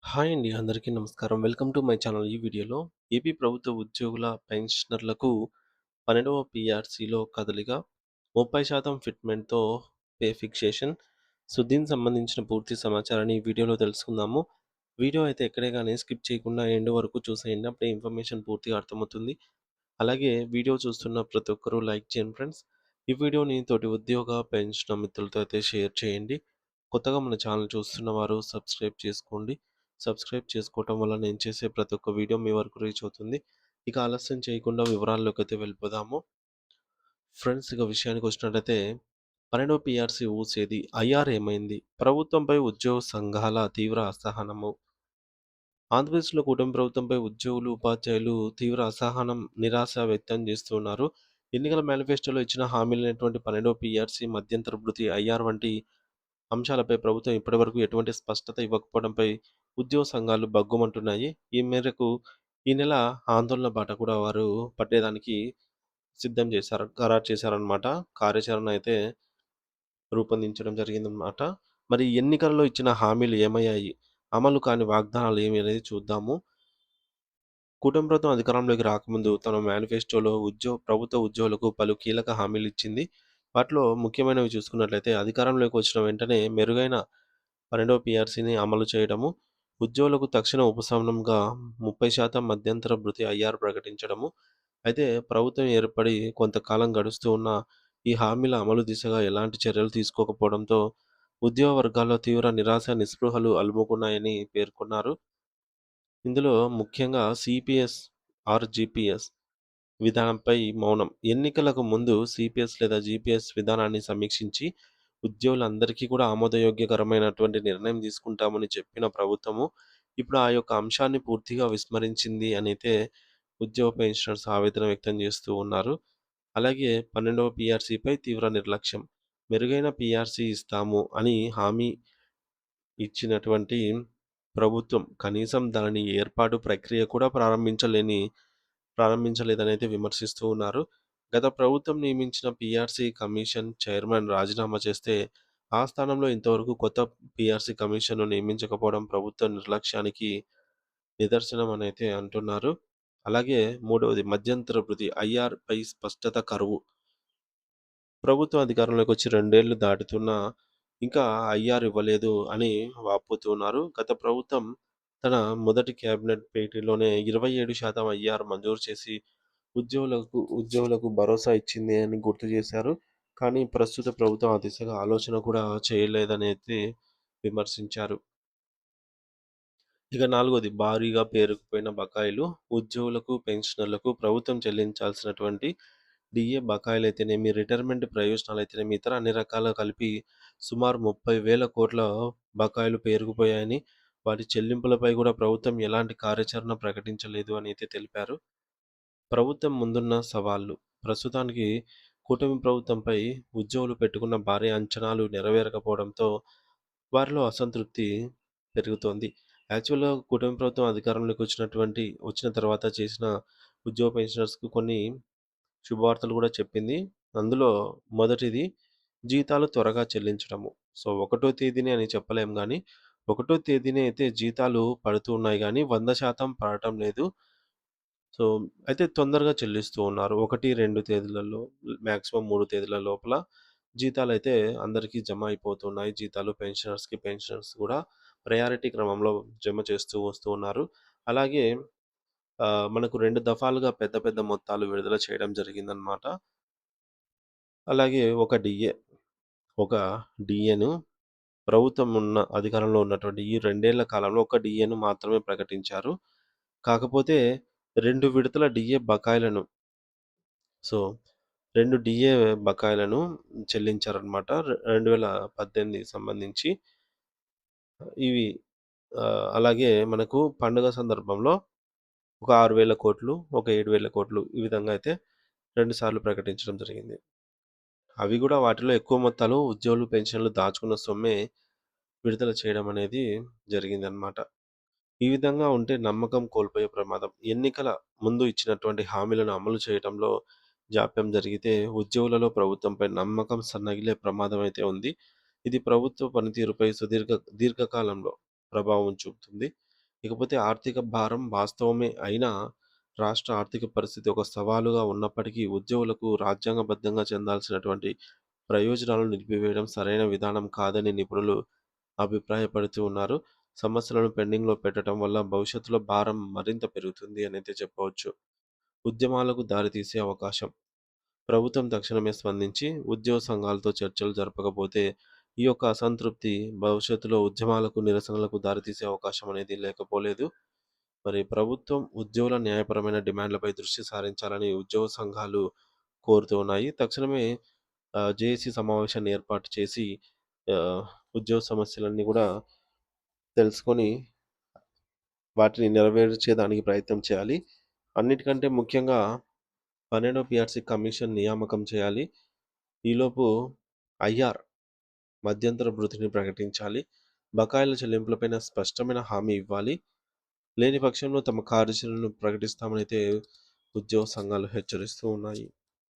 Hi అండి. అందరికీ నమస్కారం. Welcome to my channel. ఈ వీడియోలో ఏపీ ప్రభుత్వ ఉద్యోగుల పెన్షనర్లకు 12వ పీఆర్సీలో కదలిక, 30% ఫిట్‌మెంట్‌తో పే ఫిక్సేషన్. సో, దీనికి సంబంధించిన పూర్తి సమాచారాన్ని ఈ వీడియోలో తెలుసుకుందాము. వీడియో అయితే ఎక్కడే గాని స్కిప్ చేయకుండా ఎండ్ వరకు చూసేయండి. అప్పుడే ఇన్ఫర్మేషన్ పూర్తిగా అర్థమవుతుంది. అలాగే వీడియో చూస్తున్న ప్రతి ఒక్కరూ లైక్ చేయండి ఫ్రెండ్స్. ఈ వీడియోని తోటి ఉద్యోగ, పెన్షనర్ మిత్రులతో అయితే షేర్ చేయండి. కొత్తగా మన ఛానల్ చూస్తున్న వారు సబ్స్క్రైబ్ చేసుకోండి. సబ్స్క్రైబ్ చేసుకోవటం వల్ల నేను చేసే ప్రతి ఒక్క వీడియో మీ వరకు రీచ్ అవుతుంది. ఇక ఆలస్యం చేయకుండా వివరాల్లోకైతే వెళ్ళిపోదాము. ఫ్రెండ్స్ ఇక విషయానికొచ్చినట్టయితే 12వ పీఆర్సీ ఊసేది. ఐఆర్ ఏమైంది? ప్రభుత్వంపై ఉద్యోగ సంఘాల తీవ్ర అసహనము. ఆంధ్రప్రదేశ్‌లో కూటమి ప్రభుత్వంపై ఉద్యోగులు, ఉపాధ్యాయులు తీవ్ర అసహనం, నిరాశ వ్యక్తం చేస్తున్నారు. ఎన్నికల మేనిఫెస్టోలో ఇచ్చిన హామీలైనటువంటి 12వ పీఆర్సీ, మధ్యంతర భృతి, ఐఆర్ వంటి అంశాలపై ప్రభుత్వం ఇప్పటివరకు ఎటువంటి స్పష్టత ఇవ్వకపోవడంపై ఉద్యోగ సంఘాలు భగ్గుమంటున్నాయి. ఈ మేరకు ఈ నెల ఆందోళన బాట కూడా వారు పట్టేదానికి సిద్ధం చేశారు. ఖరారు చేశారనమాట. కార్యాచరణ అయితే రూపొందించడం జరిగిందనమాట. మరి ఎన్నికల్లో ఇచ్చిన హామీలు ఏమయ్యాయి? అమలు కాని వాగ్దానాలు ఏమి అనేది చూద్దాము. కూటమి ప్రభుత్వం అధికారంలోకి రాకముందు తన మేనిఫెస్టోలో ప్రభుత్వ ఉద్యోగులకు పలు కీలక హామీలిచ్చింది. వాటిలో ముఖ్యమైనవి చూసుకున్నట్లయితే అధికారంలోకి వచ్చిన వెంటనే మెరుగైన 12వ పీఆర్సీని అమలు చేయడము, ఉద్యోగులకు తక్షణ ఉపశమనంగా 30% మధ్యంతర భృతి ఐఆర్ ప్రకటించడము. అయితే ప్రభుత్వం ఏర్పడి కొంతకాలం గడుస్తూ ఉన్నా ఈ హామీల అమలు దిశగా ఎలాంటి చర్యలు తీసుకోకపోవడంతో ఉద్యోగ వర్గాల్లో తీవ్ర నిరాశ, నిస్పృహలు అలుముకున్నాయని పేర్కొన్నారు. ఇందులో ముఖ్యంగా సిపిఎస్ జీపీఎస్ విధానంపై మౌనం. ఎన్నికలకు ముందు సిపిఎస్ లేదా జీపీఎస్ విధానాన్ని సమీక్షించి ఉద్యోగులందరికీ కూడా ఆమోదయోగ్యకరమైనటువంటి నిర్ణయం తీసుకుంటామని చెప్పిన ప్రభుత్వము, ఇప్పుడు ఆ యొక్క అంశాన్ని పూర్తిగా విస్మరించింది అనైతే ఉద్యోగ పెన్షనర్స్ ఆవేదన వ్యక్తం చేస్తూ ఉన్నారు. అలాగే 12వ పీఆర్సీపై తీవ్ర నిర్లక్ష్యం. మెరుగైన పీఆర్సీ ఇస్తాము అని హామీ ఇచ్చినటువంటి ప్రభుత్వం కనీసం దాని ఏర్పాటు ప్రక్రియ కూడా ప్రారంభించలేదనైతే విమర్శిస్తూ ఉన్నారు. గత ప్రభుత్వం నియమించిన పీఆర్సీ కమిషన్ చైర్మన్ రాజీనామా చేస్తే, ఆ స్థానంలో ఇంతవరకు కొత్త పీఆర్సీ కమిషన్‌ను నియమించకపోవడం ప్రభుత్వ నిర్లక్ష్యానికి నిదర్శనం అనైతే అంటున్నారు. అలాగే మూడవది మధ్యంతర భృతి ఐఆర్‌పై స్పష్టత కరువు. ప్రభుత్వం అధికారంలోకి వచ్చి 2 ఏళ్లు దాటుతున్నా ఇంకా ఐఆర్ ఇవ్వలేదు అని వాపోతున్నారు. గత ప్రభుత్వం తన మొదటి కేబినెట్ భేటీలోనే 27% ఐఆర్ మంజూరు చేసి ఉద్యోగులకు భరోసా ఇచ్చింది అని గుర్తు చేశారు. కానీ ప్రస్తుత ప్రభుత్వం ఆ దిశగా ఆలోచన కూడా చేయలేదనైతే విమర్శించారు. ఇక నాలుగోది భారీగా పేరుకుపోయిన బకాయిలు. ఉద్యోగులకు, పెన్షనర్లకు ప్రభుత్వం చెల్లించాల్సినటువంటి డీఏ బకాయిలైతేనేమి, రిటైర్మెంట్ ప్రయోజనాలైతేనేమి, ఇతర అన్ని రకాలు కలిపి సుమారు 30,000 కోట్ల బకాయిలు పేరుకుపోయాయని, వాటి చెల్లింపులపై కూడా ప్రభుత్వం ఎలాంటి కార్యాచరణ ప్రకటించలేదు అని అయితే తెలిపారు. ప్రభుత్వం ముందున్న సవాళ్లు. ప్రస్తుతానికి కూటమి ప్రభుత్వంపై ఉద్యోగులు పెట్టుకున్న భారీ అంచనాలు నెరవేరకపోవడంతో వారిలో అసంతృప్తి పెరుగుతోంది. యాక్చువల్‌గా కూటమి ప్రభుత్వం అధికారంలోకి వచ్చిన తర్వాత చేసిన ఉద్యోగ పెన్షనర్స్‌కి కొన్ని శుభవార్తలు కూడా చెప్పింది. అందులో మొదటిది జీతాలు త్వరగా చెల్లించడము. సో, ఒకటో తేదీనే అని చెప్పలేం గానీ, ఒకటో తేదీనే అయితే జీతాలు పడుతూ ఉన్నాయి గానీ, 100% పడటం లేదు. సో, అయితే తొందరగా చెల్లిస్తూ ఉన్నారు. 1, 2 తేదీలలో మాక్సిమం 3 తేదీల లోపల జీతాలైతే అందరికీ జమ అయిపోతున్నాయి. జీతాలు పెన్షనర్స్ కూడా ప్రయారిటీ క్రమంలో జమ చేస్తూ వస్తూ ఉన్నారు. అలాగే మనకు 2 దఫాలుగా పెద్ద పెద్ద మొత్తాలు విడుదల చేయడం జరిగిందనమాట. అలాగే ఒక డీఏను ప్రభుత్వం అధికారంలో ఉన్నటువంటి ఈ 2 ఏళ్ల కాలంలో ఒక డీఏను మాత్రమే ప్రకటించారు. కాకపోతే 2 విడతల డీఏ బకాయిలను సో, 2 డీఏ బకాయిలను చెల్లించారనమాట. 2018 సంబంధించి. ఇవి అలాగే మనకు పండుగ సందర్భంలో ఒక 6,000,00,00,000, ఒక 7,000,00,00,000 ఈ విధంగా అయితే 2 సార్లు ప్రకటించడం జరిగింది. అవి గూడా వాటిలో ఎక్కువ మొత్తాలు ఉద్యోగులు, పెన్షన్‌లు దాచుకున్న సొమ్మే విడుదల చేయడం అనేది జరిగిందనమాట. ఈ విధంగా ఉంటే నమ్మకం కోల్పోయే ప్రమాదం. ఎన్నికల ముందు ఇచ్చినటువంటి హామీలను అమలు చేయడంలో జాప్యం జరిగితే ఉద్యోగులలో ప్రభుత్వంపై నమ్మకం సన్నగిల్లే ప్రమాదం అయితే ఉంది. ఇది ప్రభుత్వ పనితీరుపై దీర్ఘకాలంలో ప్రభావం చూపుతుంది. ఇకపోతే ఆర్థిక భారం వాస్తవమే అయినా, రాష్ట్ర ఆర్థిక పరిస్థితి ఒక సవాలుగా ఉన్నప్పటికీ ఉద్యోగులకు రాజ్యాంగబద్ధంగా చెందాల్సినటువంటి ప్రయోజనాలను నిలిపివేయడం సరైన విధానం కాదని నిపుణులు అభిప్రాయపడుతూ ఉన్నారు. సమస్యలను పెండింగ్‌లో పెట్టడం వల్ల భవిష్యత్తులో భారం మరింత పెరుగుతుంది అనైతే చెప్పవచ్చు. ఉద్యమాలకు దారితీసే అవకాశం. ప్రభుత్వం తక్షణమే స్పందించి ఉద్యోగ సంఘాలతో చర్చలు జరపకపోతే ఈ యొక్క అసంతృప్తి భవిష్యత్తులో ఉద్యమాలకు, నిరసనలకు దారితీసే అవకాశం అనేది లేకపోలేదు. మరి ప్రభుత్వం ఉద్యోగుల న్యాయపరమైన డిమాండ్లపై దృష్టి సారించాలని ఉద్యోగ సంఘాలు కోరుతూ ఉన్నాయి. తక్షణమే జేఏసీ సమావేశాన్ని ఏర్పాటు చేసి ఆహ్, ఉద్యోగ సమస్యలన్నీ గూడా తెలుసుకొని వాటిని నెరవేర్చేదానికి ప్రయత్నం చేయాలి. అన్నిటికంటే ముఖ్యంగా 12వ పీఆర్సీ కమిషన్ నియామకం చేయాలి. ఈలోపు ఐఆర్ మధ్యంతర భృతిని ప్రకటించాలి. బకాయిల చెల్లింపులపైన స్పష్టమైన హామీ ఇవ్వాలి. లేని పక్షంలో తమ కార్యాచరణను ప్రకటిస్తామనైతే ఉద్యోగ సంఘాలు హెచ్చరిస్తూ ఉన్నాయి.